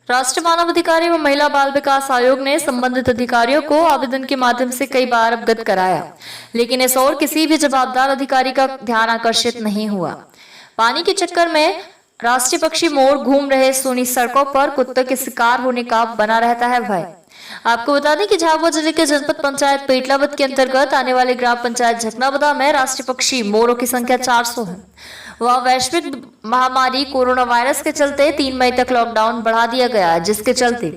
राष्ट्रीय मानवाधिकार एवं महिला बाल विकास आयोग ने संबंधित अधिकारियों को आवेदन के माध्यम से कई बार अवगत कराया, लेकिन इस ओर किसी भी जवाबदार अधिकारी का ध्यान आकर्षित नहीं हुआ। पानी के चक्कर में राष्ट्रीय पक्षी मोर घूम रहे सोनी सड़कों पर कुत्ते के शिकार होने का बना रहता है भय। आपको बता दें कि झाबुआ जिले के जनपद पंचायत पेटलावद के अंतर्गत आने वाले ग्राम पंचायत झकनाबदा में राष्ट्रीय पक्षी मोरों की संख्या 400 है। वह वैश्विक महामारी कोरोना वायरस के चलते 3 मई तक लॉकडाउन बढ़ा दिया गया है, जिसके चलते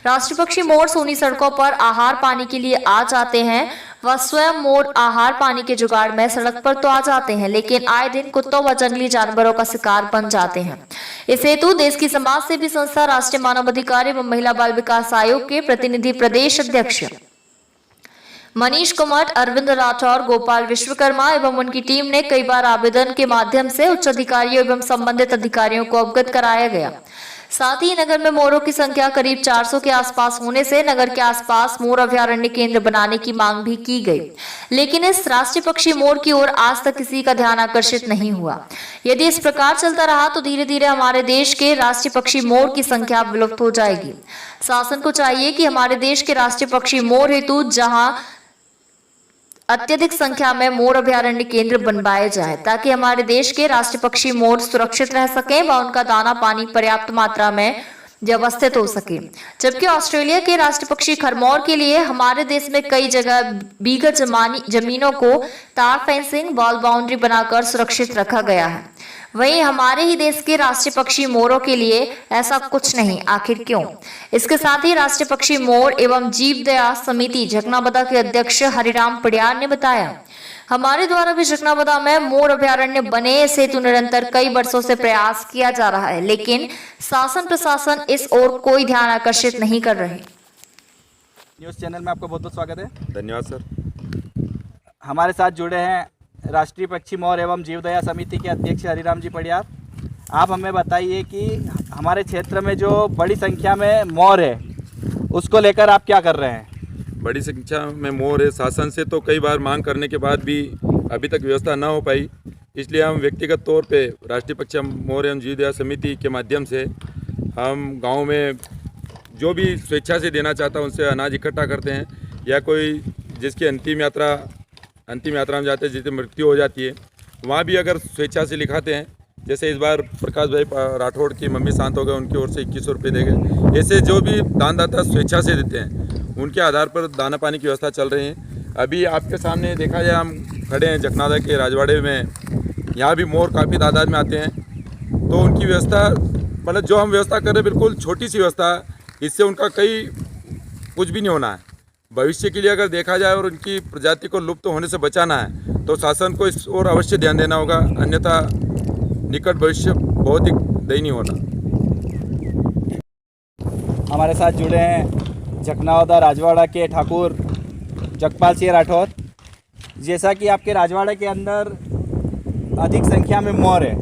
राष्ट्रीय पक्षी मोर सोनी सड़कों पर आहार पानी के लिए आ जाते हैं। वह स्वयं मोर आहार पानी के जुगाड़ में सड़क पर तो आ जाते हैं, लेकिन आए दिन कुत्तों व जंगली जानवरों का शिकार बन जाते हैं। इस हेतु देश की समाज सेवी संस्था राष्ट्रीय मानवाधिकार एवं महिला बाल विकास आयोग के प्रतिनिधि प्रदेश अध्यक्ष मनीष कुमार, अरविंद राठौर, गोपाल विश्वकर्मा एवं उनकी टीम ने कई बार आवेदन के माध्यम से उच्च अधिकारियों एवं संबंधित अधिकारियों को अवगत कराया गया। साथ ही नगर में मोरों की संख्या करीब 400 के आसपास होने से नगर के आसपास मोर अभयारण्य केंद्र बनाने की मांग भी की गई, लेकिन इस राष्ट्रीय पक्षी मोर की ओर आज तक किसी का ध्यान आकर्षित नहीं हुआ। यदि इस प्रकार चलता रहा तो धीरे धीरे हमारे देश के राष्ट्रीय पक्षी मोर की संख्या विलुप्त हो जाएगी। शासन को चाहिए कि हमारे देश के राष्ट्रीय पक्षी मोर हेतु जहां अत्यधिक संख्या में मोर अभयारण्य केंद्र बनवाए जाए, ताकि हमारे देश के राष्ट्रीय पक्षी मोर सुरक्षित रह सके व उनका दाना पानी पर्याप्त मात्रा में व्यवस्थित हो सके। जबकि ऑस्ट्रेलिया के राष्ट्रीय पक्षी खरमोर के लिए हमारे देश में कई जगह बीघा जमीनों को तार फेंसिंग, वॉल बाउंड्री बनाकर सुरक्षित रखा गया है। वहीं हमारे ही देश के राष्ट्रीय पक्षी मोरों के लिए ऐसा कुछ नहीं, आखिर क्यों? इसके साथ ही राष्ट्रीय पक्षी मोर एवं जीव दया समिति झकनाबदा के अध्यक्ष हरिराम पडियार ने बताया, हमारे द्वारा भी झकनाबदा में मोर अभयारण्य बने इस हेतु निरंतर कई वर्षों से प्रयास किया जा रहा है, लेकिन शासन प्रशासन इस ओर कोई ध्यान आकर्षित नहीं कर रहे। न्यूज़ चैनल में आपका बहुत बहुत स्वागत है। धन्यवाद सर। हमारे साथ जुड़े हैं राष्ट्रीय पक्षी मोर एवं जीव दया समिति के अध्यक्ष हरिराम जी पडियार। आप हमें बताइए कि हमारे क्षेत्र में जो बड़ी संख्या में मोर है उसको लेकर आप क्या कर रहे हैं? बड़ी संख्या में मोर है, शासन से तो कई बार मांग करने के बाद भी अभी तक व्यवस्था न हो पाई, इसलिए हम व्यक्तिगत तौर पे राष्ट्रीय पक्षी मोर एवं जीव दया समिति के माध्यम से हम गांव में जो भी स्वेच्छा से देना चाहता है उनसे अनाज इकट्ठा करते हैं, या कोई जिसकी अंतिम यात्रा में जाते हैं, जिसकी मृत्यु हो जाती है, वहाँ भी अगर स्वेच्छा से लिखाते हैं। जैसे इस बार प्रकाश भाई राठौड़ की मम्मी शांत हो गए, उनकी ओर से 2100 रुपये दे गए। ऐसे जो भी दानदाता स्वेच्छा से देते हैं उनके आधार पर दाना पानी की व्यवस्था चल रही है। अभी आपके सामने देखा जाए, हम खड़े हैं झकनाबदा के राजवाड़े में, यहाँ भी मोर काफ़ी तादाद में आते हैं। तो उनकी व्यवस्था, मतलब जो हम व्यवस्था कर रहे हैं बिल्कुल छोटी सी व्यवस्था, इससे उनका कुछ भी नहीं होना है। भविष्य के लिए अगर देखा जाए और उनकी प्रजाति को लुप्त होने से बचाना है तो शासन को इस ओर अवश्य ध्यान देना होगा, अन्यथा निकट भविष्य बहुत ही दयनीय होना। हमारे साथ जुड़े हैं झकनाबदा राजवाड़ा के ठाकुर जगपाल सिंह राठौर। जैसा कि आपके राजवाड़े के अंदर अधिक संख्या में मोर है,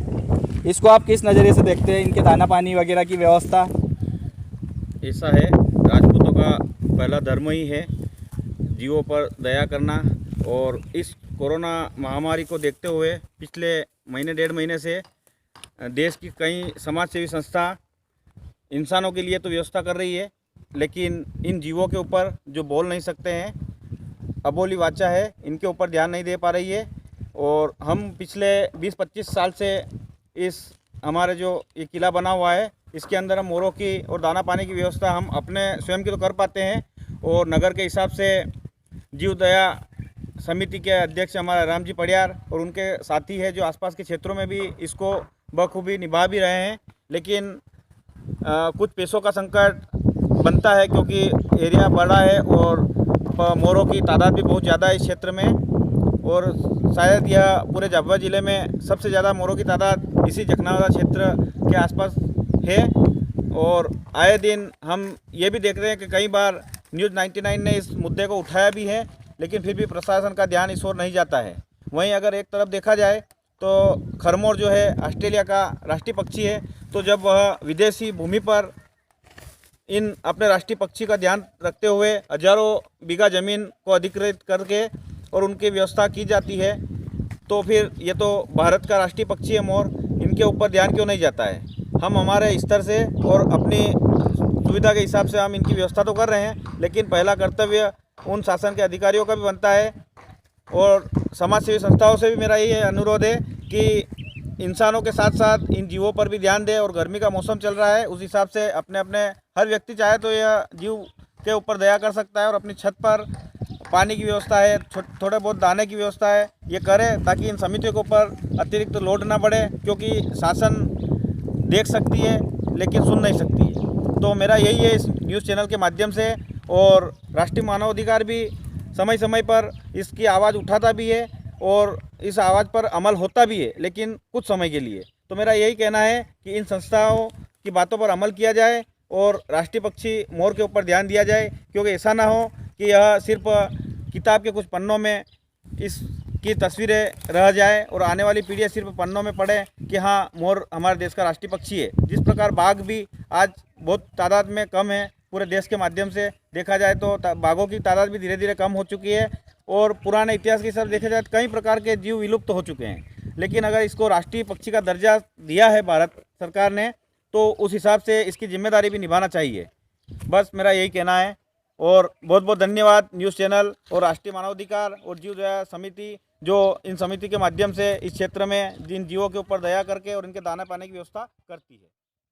इसको आप किस नज़रिए से देखते हैं, इनके दाना पानी वगैरह की व्यवस्था? ऐसा है, राजपूतों का पहला धर्म ही है जीवों पर दया करना, और इस कोरोना महामारी को देखते हुए पिछले महीने 1.5 महीने से देश की कई समाज सेवी संस्था इंसानों के लिए तो व्यवस्था कर रही है, लेकिन इन जीवों के ऊपर जो बोल नहीं सकते हैं, अबोली वाचा है, इनके ऊपर ध्यान नहीं दे पा रही है। और हम पिछले 20-25 साल से इस हमारे जो ये किला बना हुआ है, इसके अंदर हम मोरों की और दाना पानी की व्यवस्था हम अपने स्वयं की तो कर पाते हैं, और नगर के हिसाब से जीव दया समिति के अध्यक्ष हमारा राम जी पडियार और उनके साथी है जो आसपास के क्षेत्रों में भी इसको बखूबी निभा भी रहे हैं। लेकिन कुछ पैसों का संकट बनता है, क्योंकि एरिया बड़ा है और मोरों की तादाद भी बहुत ज़्यादा है इस क्षेत्र में, और शायद यह पूरे झाबुआ ज़िले में सबसे ज़्यादा मोरों की तादाद इसी झकनाबदा क्षेत्र के आसपास है। और आए दिन हम ये भी देख रहे हैं कि कई बार न्यूज़ 99 ने इस मुद्दे को उठाया भी है, लेकिन फिर भी प्रशासन का ध्यान इस ओर नहीं जाता है। वहीं अगर एक तरफ देखा जाए तो खरमोर जो है ऑस्ट्रेलिया का राष्ट्रीय पक्षी है, तो जब वह विदेशी भूमि पर इन अपने राष्ट्रीय पक्षी का ध्यान रखते हुए हजारों बीघा ज़मीन को अधिकृत करके और उनकी व्यवस्था की जाती है, तो फिर ये तो भारत का राष्ट्रीय पक्षी है मोर, इनके ऊपर ध्यान क्यों नहीं जाता है? हम हमारे स्तर से और अपनी सुविधा के हिसाब से हम इनकी व्यवस्था तो कर रहे हैं, लेकिन पहला कर्तव्य उन शासन के अधिकारियों का भी बनता है। और समाज सेवी संस्थाओं से भी मेरा ये अनुरोध है कि इंसानों के साथ साथ इन जीवों पर भी ध्यान दें। और गर्मी का मौसम चल रहा है, उस हिसाब से अपने अपने हर व्यक्ति चाहे तो यह जीव के ऊपर दया कर सकता है और अपनी छत पर पानी की व्यवस्था है, थोड़े बहुत दाने की व्यवस्था है, ये करें ताकि इन समितियों के ऊपर अतिरिक्त लोड ना बढ़े, क्योंकि शासन देख सकती है लेकिन सुन नहीं सकती है। तो मेरा यही है इस न्यूज़ चैनल के माध्यम से। और राष्ट्रीय मानवाधिकार भी समय समय पर इसकी आवाज़ उठाता भी है और इस आवाज़ पर अमल होता भी है, लेकिन कुछ समय के लिए। तो मेरा यही कहना है कि इन संस्थाओं की बातों पर अमल किया जाए और राष्ट्रीय पक्षी मोर के ऊपर ध्यान दिया जाए, क्योंकि ऐसा ना हो कि यह सिर्फ किताब के कुछ पन्नों में इसकी तस्वीरें रह जाए और आने वाली पीढ़ियाँ सिर्फ पन्नों में पढ़े कि हाँ, मोर हमारे देश का राष्ट्रीय पक्षी है। जिस प्रकार बाघ भी आज बहुत तादाद में कम है, पूरे देश के माध्यम से देखा जाए तो बाघों की तादाद भी धीरे धीरे कम हो चुकी है। और पुराने इतिहास के हिसाब से देखा जाए तो कई प्रकार के जीव विलुप्त हो चुके हैं, लेकिन अगर इसको राष्ट्रीय पक्षी का दर्जा दिया है भारत सरकार ने, तो उस हिसाब से इसकी जिम्मेदारी भी निभाना चाहिए। बस मेरा यही कहना है। और बहुत बहुत धन्यवाद न्यूज़ चैनल और राष्ट्रीय मानवाधिकार और जीव दया समिति, जो इन समिति के माध्यम से इस क्षेत्र में जिन जीवों के ऊपर दया करके और इनके दाना पाने की व्यवस्था करती है।